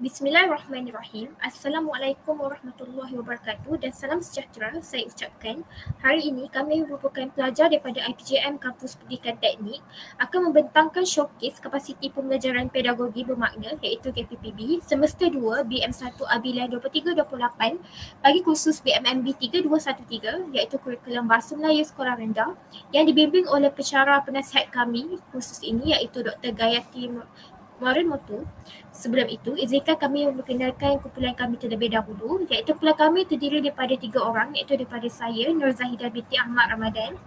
Bismillahirrahmanirrahim. Assalamualaikum warahmatullahi wabarakatuh dan salam sejahtera saya ucapkan. Hari ini kami merupakan pelajar daripada IPJM Kampus Pendidikan Teknik akan membentangkan showcase kapasiti pembelajaran pedagogi bermakna iaitu KPPB semester 2 BM1 Abilan 23-28 bagi kursus BMMB 3213 iaitu kurikulum Bahasa Melayu Sekolah Rendah yang dibimbing oleh pensyarah penasihat kami kursus ini iaitu Dr. Gayatri Morimoto. Sebelum itu, izinkan kami memperkenalkan kumpulan kami terlebih dahulu, iaitu kumpulan kami terdiri daripada 3 orang, iaitu daripada saya, Nur Zahidah binti Ahmad Ramadan.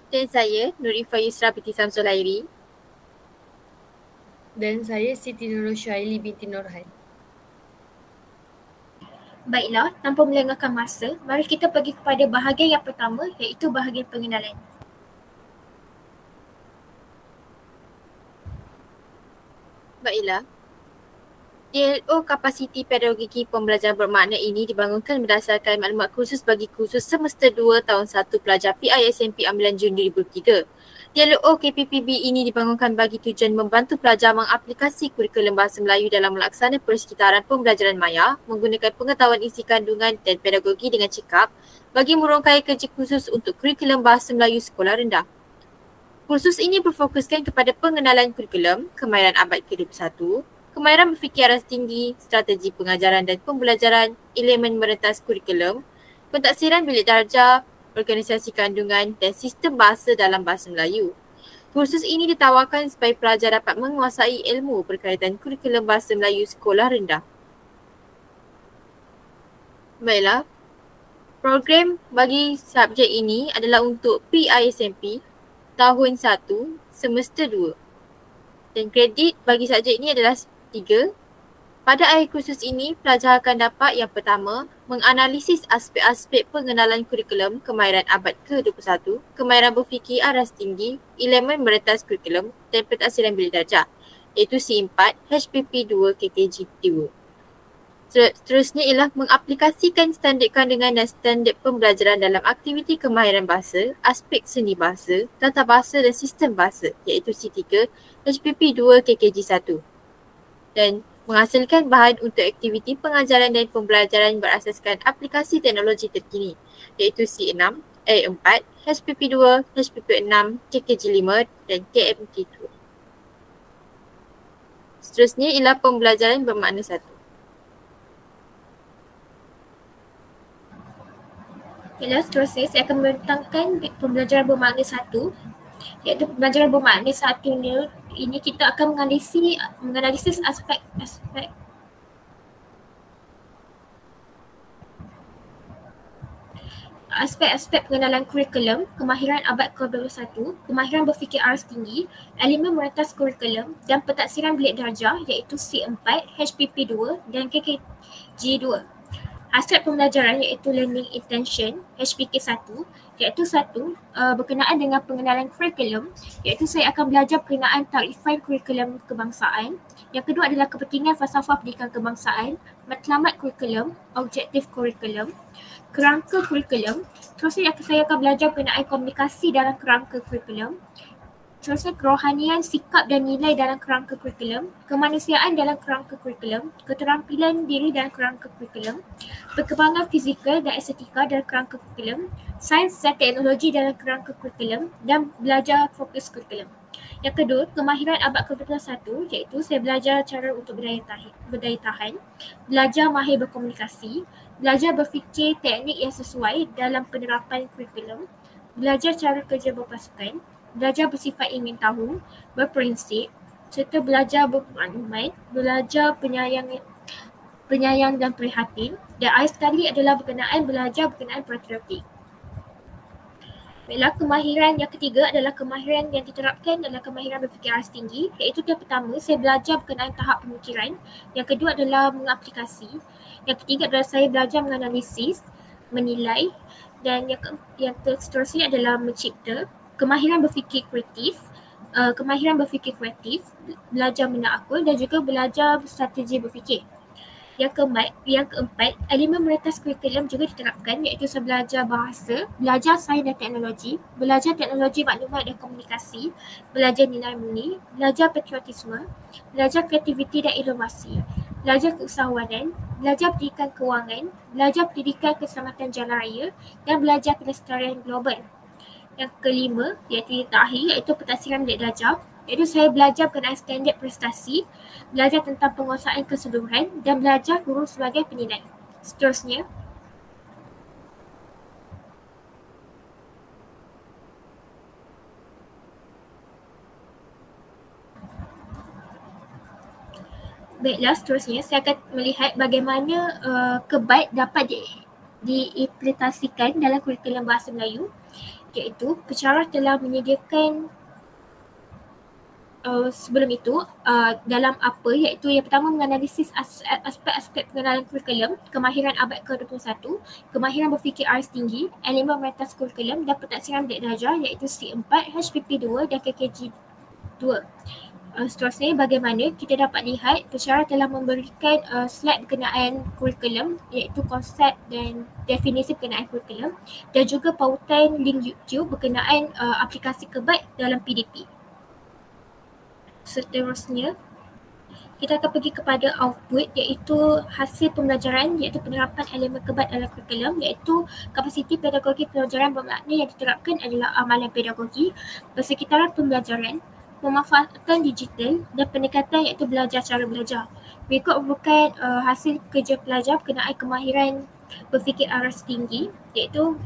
Dan saya, Nurifah Yusra binti Samsul Hairi. Dan saya Siti Nurul Syuaili binti Nurhan. Baiklah, tanpa melengahkan masa, mari kita pergi kepada bahagian yang pertama, iaitu bahagian pengenalan. Baiklah. DLO Kapasiti Pedagogiki Pembelajaran Bermakna ini dibangunkan berdasarkan maklumat kursus bagi kursus semester 2 tahun 1 pelajar PISMP Ambilan Jun 2003. DLO KPPB ini dibangunkan bagi tujuan membantu pelajar mengaplikasi kurikulum Bahasa Melayu dalam melaksanakan persekitaran pembelajaran maya menggunakan pengetahuan isi kandungan dan pedagogi dengan cekap bagi merongkai kerja khusus untuk kurikulum Bahasa Melayu Sekolah Rendah. Kursus ini berfokuskan kepada pengenalan kurikulum, kemahiran abad ke-21, kemahiran berfikir aras tinggi, strategi pengajaran dan pembelajaran, elemen merentas kurikulum, pentaksiran bilik darjah, organisasi kandungan dan sistem bahasa dalam Bahasa Melayu. Kursus ini ditawarkan supaya pelajar dapat menguasai ilmu berkaitan kurikulum Bahasa Melayu Sekolah Rendah. Baiklah, program bagi subjek ini adalah untuk PISMP tahun 1 semester 2 dan kredit bagi subjek ini adalah 3. Pada akhir kursus ini, pelajar akan dapat yang pertama, menganalisis aspek-aspek pengenalan kurikulum kemahiran abad ke-21, kemahiran berfikir aras tinggi, elemen merentas kurikulum dan pentaksiran bilik darjah iaitu C4, HPP 2, KKG 2. Seterusnya ialah mengaplikasikan standard kandungan dan standard pembelajaran dalam aktiviti kemahiran bahasa, aspek seni bahasa, tata bahasa dan sistem bahasa iaitu C3, HPP 2, KKG 1 dan menghasilkan bahan untuk aktiviti pengajaran dan pembelajaran berasaskan aplikasi teknologi terkini iaitu C6, A4, HPP 2, HPP 6, KKG 5 dan KMT 2. Seterusnya ialah pembelajaran bermakna 1. Seterusnya saya akan membentangkan pembelajaran bermakna 1, iaitu pembelajaran bermakna 1 ini kita akan menganalisis aspek-aspek pengenalan kurikulum, kemahiran abad ke-21, kemahiran berfikir aras tinggi, elemen merentas kurikulum dan pentaksiran bilik darjah iaitu C4, HPP 2 dan KKG 2. Hasrat pembelajaran iaitu learning intention HPK 1 iaitu 1 berkenaan dengan pengenalan kurikulum iaitu saya akan belajar berkenaan takrifan kurikulum kebangsaan. Yang kedua adalah kepentingan falsafah pendidikan kebangsaan, matlamat kurikulum, objektif kurikulum, kerangka kurikulum. Terusnya saya akan belajar berkenaan komunikasi dalam kerangka kurikulum. Terusnya kerohanian, sikap dan nilai dalam kerangka kurikulum, kemanusiaan dalam kerangka kurikulum, keterampilan diri dalam kerangka kurikulum, perkembangan fizikal dan estetika dalam kerangka kurikulum, sains dan teknologi dalam kerangka kurikulum dan belajar fokus kurikulum. Yang kedua, kemahiran abad ke-21 iaitu saya belajar cara untuk berdaya tahan, belajar mahir berkomunikasi, belajar berfikir teknik yang sesuai dalam penerapan kurikulum, belajar cara kerja berpasukan, belajar bersifat ingin tahu, berprinsip, serta belajar bermaklumat, belajar penyayang dan prihatin. Dan akhir sekali adalah belajar berkenaan patriotik. Baiklah, kemahiran yang ketiga adalah kemahiran yang diterapkan adalah kemahiran berfikir aras tinggi iaitu yang pertama saya belajar berkenaan tahap pemikiran, yang kedua adalah mengaplikasi, yang ketiga adalah saya belajar menganalisis, menilai dan yang seterusnya adalah mencipta. Kemahiran berfikir kreatif, belajar menakul dan juga belajar strategi berfikir. Yang keempat, elemen merentas kurikulum juga diterapkan, iaitu belajar bahasa, belajar sains dan teknologi, belajar teknologi maklumat dan komunikasi, belajar nilai murni, belajar patriotisme, belajar kreativiti dan inovasi, belajar keusahawanan, belajar pendidikan kewangan, belajar pendidikan keselamatan jalan raya dan belajar kelestarian global. Yang kelima, iaitu yang terakhir, iaitu pentadsiran bilik darjah, iaitu saya belajar berkenaan standard prestasi, belajar tentang penguasaan keseluruhan dan belajar guru sebagai penilai. Seterusnya, seterusnya saya akan melihat bagaimana KEBAT dapat diimplementasikan dalam kurikulum Bahasa Melayu, iaitu pensyarah telah menyediakan sebelum itu dalam apa, iaitu yang pertama menganalisis aspek-aspek pengenalan kurikulum, kemahiran abad ke-21, kemahiran berfikir aras tinggi, elemen merentas kurikulum dan pentadsiran bilik darjah, iaitu C4, HPP2 dan KKG2. Seterusnya, bagaimana kita dapat lihat pensyarah telah memberikan slide berkenaan kurikulum, iaitu konsep dan definisi berkenaan kurikulum, dan juga pautan link YouTube berkenaan aplikasi KEBAT dalam PDP. Seterusnya, kita akan pergi kepada output, iaitu hasil pembelajaran, iaitu penerapan elemen KEBAT dalam kurikulum, iaitu kapasiti pedagogi pelajaran bermakna yang diterapkan adalah amalan pedagogi, persekitaran pembelajaran, pemanfaatan digital dan pendekatan iaitu belajar cara belajar. Berikut merupakan hasil kerja pelajar berkenaan kemahiran berfikir aras tinggi, iaitu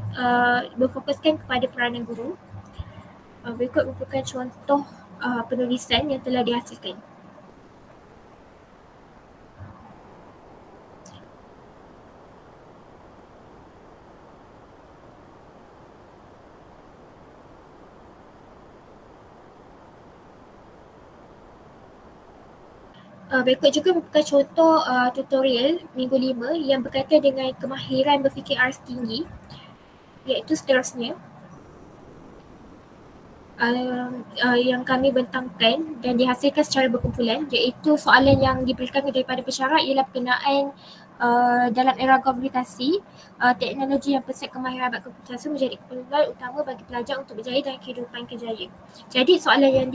berfokuskan kepada peranan guru. Berikut merupakan contoh penulisan yang telah dihasilkan. Berikut juga merupakan contoh tutorial minggu 5 yang berkaitan dengan kemahiran berfikir aras tinggi, iaitu seterusnya yang kami bentangkan dan dihasilkan secara berkumpulan, iaitu soalan yang diberikan daripada pensyarah ialah berkenaan dalam era globalisasi, teknologi yang pesat kemahiran abad ke-21 menjadi keperluan utama bagi pelajar untuk berjaya dalam kehidupan kerjaya. Jadi soalan yang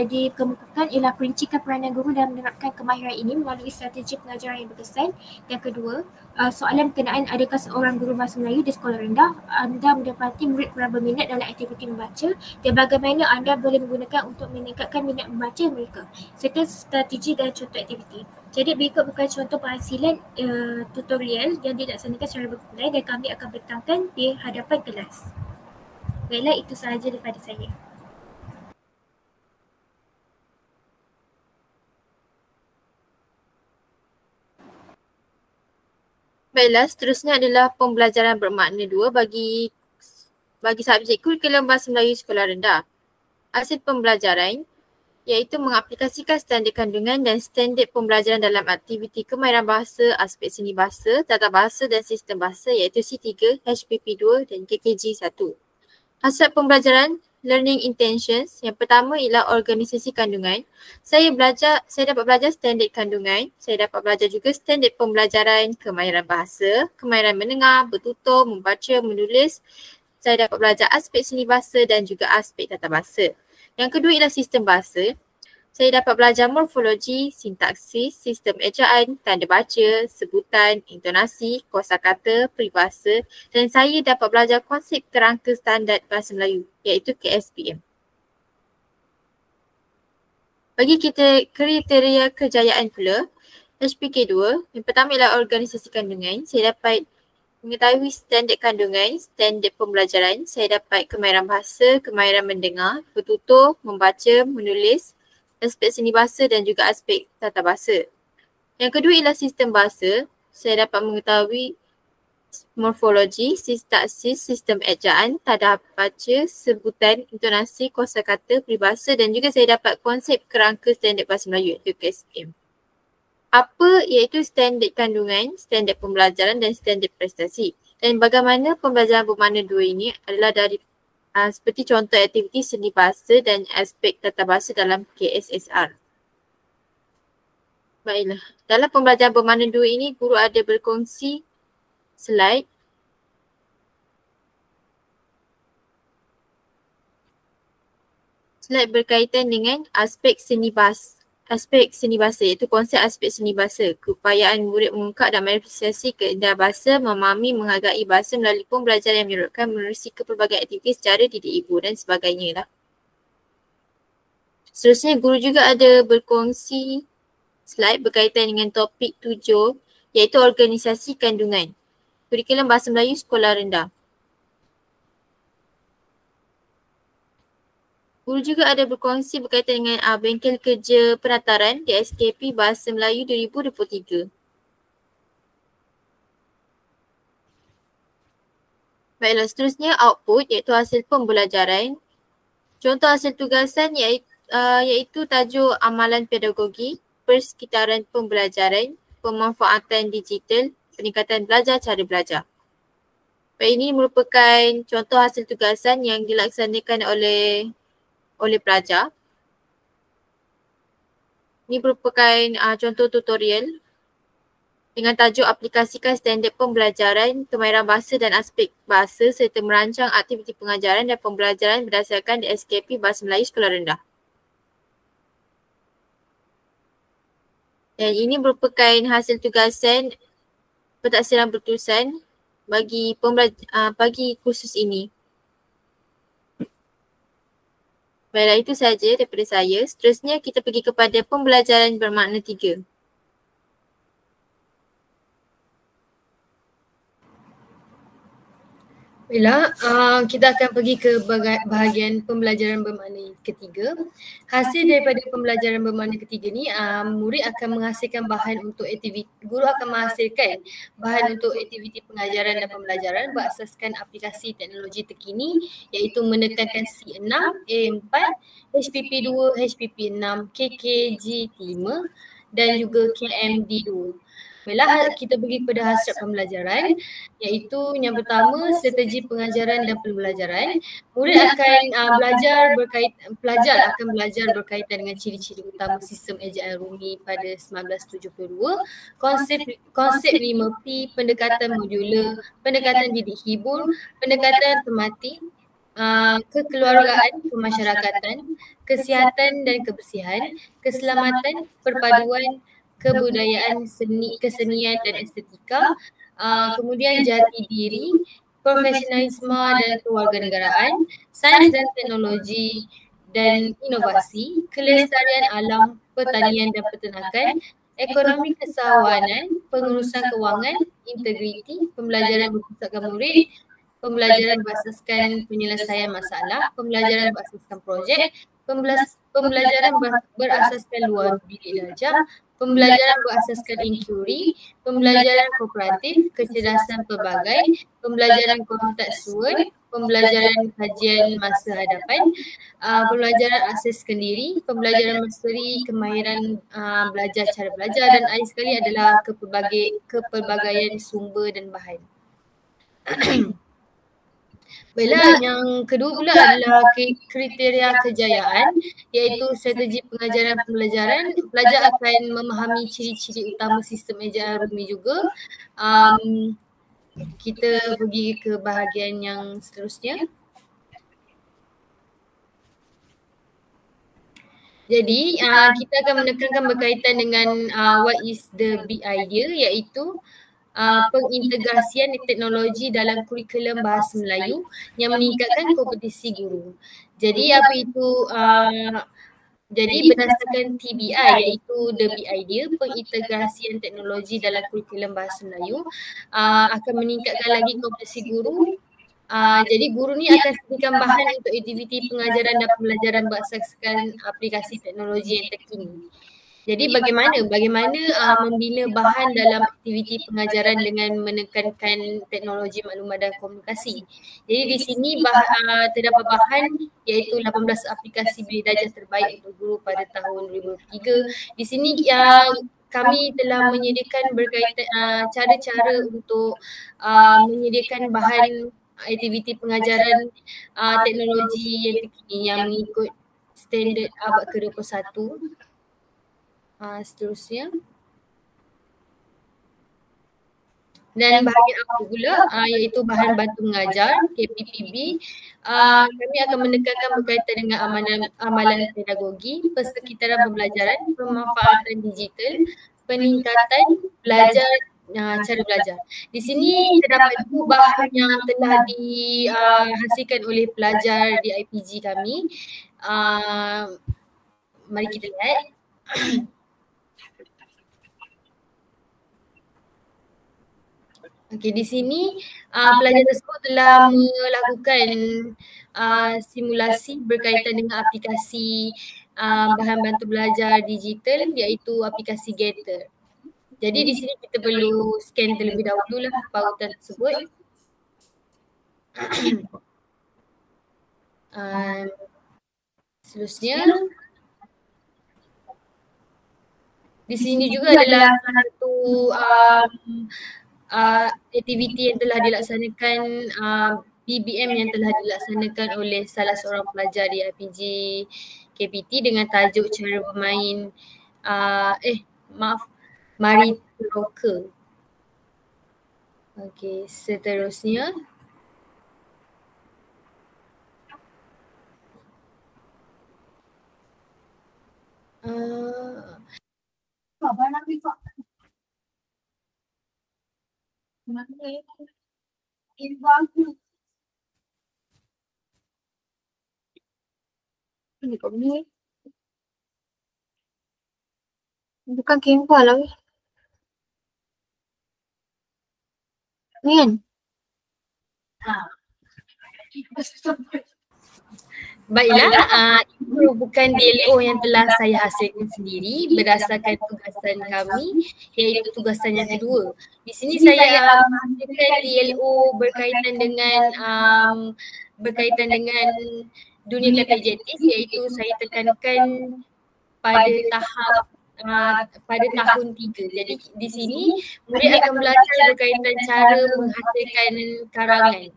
dikemukakan ialah perincikan peranan guru dalam menerapkan kemahiran ini melalui strategi pengajaran yang berkesan. Yang kedua, soalan berkenaan adakah seorang guru bahasa Melayu di sekolah rendah anda mendapati murid kurang berminat dalam aktiviti membaca dan bagaimana anda boleh menggunakan untuk meningkatkan minat membaca mereka, serta strategi dan contoh aktiviti. Jadi berikut bukan contoh penghasilan tutorial yang dilaksanakan secara berkumpulan dan kami akan bentangkan di hadapan kelas. Baiklah, itu sahaja daripada saya. Baiklah, seterusnya adalah pembelajaran bermakna 2 bagi subjek kurikulum Bahasa Melayu sekolah rendah. Hasil pembelajaran iaitu mengaplikasikan standard kandungan dan standard pembelajaran dalam aktiviti kemahiran bahasa, aspek seni bahasa, tata bahasa dan sistem bahasa, iaitu C3, HPP2 dan KKG1. Hasil pembelajaran learning intentions, yang pertama ialah organisasi kandungan. Saya dapat belajar standard kandungan, saya dapat belajar juga standard pembelajaran kemahiran bahasa, kemahiran mendengar, bertutur, membaca, menulis. Saya dapat belajar aspek seni bahasa dan juga aspek tata bahasa. Yang kedua ialah sistem bahasa. Saya dapat belajar morfologi, sintaksis, sistem ejaan, tanda baca, sebutan, intonasi, kosakata, peribahasa dan saya dapat belajar konsep kerangka standard Bahasa Melayu iaitu KSPM. Bagi kita kriteria kejayaan pula, HPK2, yang pertama ialah organisasi kandungan. Saya dapat mengetahui standard kandungan, standard pembelajaran. Saya dapat kemahiran bahasa, kemahiran mendengar, bertutur, membaca, menulis, aspek seni bahasa dan juga aspek tata bahasa. Yang kedua ialah sistem bahasa. Saya dapat mengetahui morfologi, sintaksis, sistem ejaan, tanda baca, sebutan, intonasi, kosakata, peribahasa dan juga saya dapat konsep kerangka standard Bahasa Melayu iaitu KSPM. Apa iaitu standard kandungan, standard pembelajaran dan standard prestasi. Dan bagaimana pembelajaran bermakna 2 ini adalah dari seperti contoh aktiviti seni bahasa dan aspek tata bahasa dalam KSSR. Baiklah. Dalam pembelajaran bermakna 2 ini, guru ada berkongsi slide. Slide berkaitan dengan aspek seni bahasa iaitu konsep aspek seni bahasa, keupayaan murid mengungkap dan manifestasi keindahan bahasa, memahami, menghargai bahasa melalui pembelajaran yang menyerutkan menerusi ke pelbagai aktiviti secara didik ibu dan sebagainya lah. Seterusnya, guru juga ada berkongsi slide berkaitan dengan topik 7 iaitu organisasi kandungan, kurikulum bahasa Melayu sekolah rendah. Guru juga ada berkongsi berkaitan dengan bengkel kerja penataran DSKP Bahasa Melayu 2023. Baiklah, seterusnya output iaitu hasil pembelajaran. Contoh hasil tugasan iaitu tajuk amalan pedagogi, persekitaran pembelajaran, pemanfaatan digital, peningkatan belajar cara belajar. Baik, ini merupakan contoh hasil tugasan yang dilaksanakan oleh pelajar. Ini merupakan contoh tutorial dengan tajuk aplikasikan standard pembelajaran, kemahiran bahasa dan aspek bahasa serta merancang aktiviti pengajaran dan pembelajaran berdasarkan DSKP Bahasa Melayu Sekolah Rendah. Dan ini merupakan hasil tugasan pentaksiran bertulisan bagi kursus ini. Baiklah, itu sahaja daripada saya. Seterusnya kita pergi kepada pembelajaran bermakna 3. Baiklah, kita akan pergi ke bahagian pembelajaran bermakna ketiga. Hasil daripada pembelajaran bermakna ketiga ni, murid akan menghasilkan bahan untuk aktiviti, guru akan menghasilkan bahan untuk aktiviti pengajaran dan pembelajaran berasaskan aplikasi teknologi terkini iaitu menekankan C6, A4, HPP2, HPP6, KKG5 dan juga KMD2. Baiklah, kita pergi pada hasrat pembelajaran iaitu yang pertama strategi pengajaran dan pembelajaran. Murid akan pelajar akan belajar berkaitan dengan ciri-ciri utama sistem ejaan Rumi pada 1972, konsep 5P, pendekatan modular, pendekatan didik hibur, pendekatan tematik, kekeluargaan, kemasyarakatan, kesihatan dan kebersihan, keselamatan, perpaduan, kebudayaan, kesenian dan estetika, kemudian jati diri, profesionalisme dan kewarganegaraan, sains dan teknologi dan inovasi, kelestarian alam, pertanian dan peternakan, ekonomi kesawanan, pengurusan kewangan, integriti, pembelajaran berpusatkan murid, pembelajaran berasaskan penyelesaian masalah, pembelajaran berasaskan projek, pembelajaran berasaskan luar bilik darjah, pembelajaran berasaskan inquiry, pembelajaran kooperatif, kecerdasan pelbagai, pembelajaran kontekstual, pembelajaran kajian masa hadapan, pembelajaran akses kendiri, pembelajaran masteri, kemahiran belajar cara belajar dan akhir sekali adalah kepelbagaian sumber dan bahan. Baiklah, yang kedua pula adalah kriteria kejayaan iaitu strategi pengajaran pembelajaran. Pelajar akan memahami ciri-ciri utama sistem ejaan Rumi juga. Kita pergi ke bahagian yang seterusnya. Jadi kita akan menekankan berkaitan dengan what is the big idea iaitu pengintegrasian teknologi dalam kurikulum bahasa Melayu yang meningkatkan kompetisi guru. Jadi apa itu jadi berdasarkan TBI iaitu the big idea, pengintegrasian teknologi dalam kurikulum bahasa Melayu akan meningkatkan lagi kompetisi guru. Jadi guru ni akan sediakan bahan untuk aktiviti pengajaran dan pembelajaran berasaskan aplikasi teknologi yang terkini. Jadi bagaimana membina bahan dalam aktiviti pengajaran dengan menekankan teknologi maklumat dan komunikasi. Jadi di sini terdapat bahan iaitu 18 aplikasi bilik darjah terbaik untuk guru pada tahun 2003. Di sini kami telah menyediakan berkaitan cara-cara untuk menyediakan bahan aktiviti pengajaran teknologi yang terkini yang mengikut standard abad ke-21. Seterusnya. Dan bahagian apa pula iaitu bahan bantu mengajar KPPB. Kami akan menekankan berkaitan dengan amalan pedagogi, persekitaran pembelajaran, pemanfaatan digital, peningkatan belajar cara belajar. Di sini terdapat dua bahan yang telah dihasilkan oleh pelajar di IPG kami. Mari kita lihat. Okey, di sini pelajar tersebut telah melakukan simulasi berkaitan dengan aplikasi bahan bantu belajar digital iaitu aplikasi Gather. Jadi di sini kita perlu scan terlebih dahulu lah pautan tersebut. Seterusnya, di sini juga adalah satu aktiviti yang telah dilaksanakan, PBM yang telah dilaksanakan oleh salah seorang pelajar di IPG KPT dengan tajuk cara bermain Mari Rocker. Okey, seterusnya. Bukan Canva lah. Ni kan? Baiklah, itu merupakan DLO yang telah saya hasilkan sendiri berdasarkan tugasan kami iaitu tugasan yang kedua. Di sini saya hasilkan DLO berkaitan dengan dunia kata adjektif iaitu saya tekankan pada tahap pada tahun 3. Jadi di sini murid akan belajar berkaitan cara menghasilkan karangan.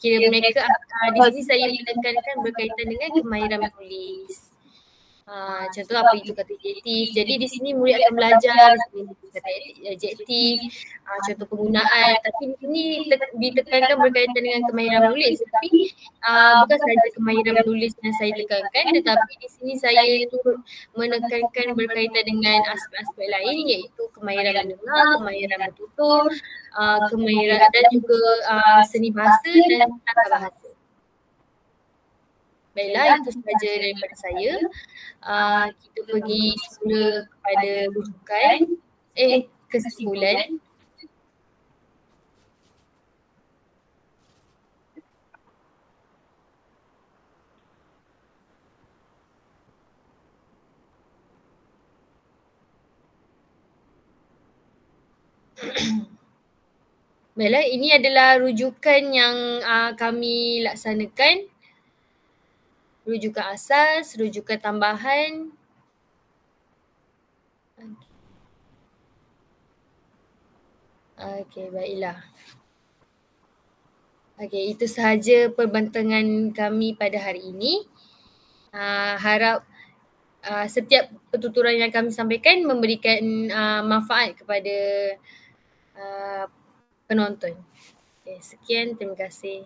Kira mereka di sini saya menekankan berkaitan dengan kemahiran menulis. Contoh apa itu kata adjektif. Jadi di sini murid akan belajar kata adjektif, contoh penggunaan. Tapi di sini ditekankan berkaitan dengan kemahiran menulis. Tapi bukan sahaja kemahiran menulis yang saya tekankan, tetapi di sini saya turut menekankan berkaitan dengan aspek-aspek lain iaitu kemahiran mendengar, kemahiran bertutur, kemahiran dan juga seni bahasa dan tata bahasa. Baiklah, itu sahaja daripada saya. Kita pergi semula kepada rujukan, kesimpulan. Baiklah, ini adalah rujukan yang kami laksanakan. Rujukan asas, rujukan tambahan. Okey, baiklah. Okey, itu sahaja perbantangan kami pada hari ini. Harap setiap pertuturan yang kami sampaikan memberikan manfaat kepada penonton. Okay, sekian, terima kasih.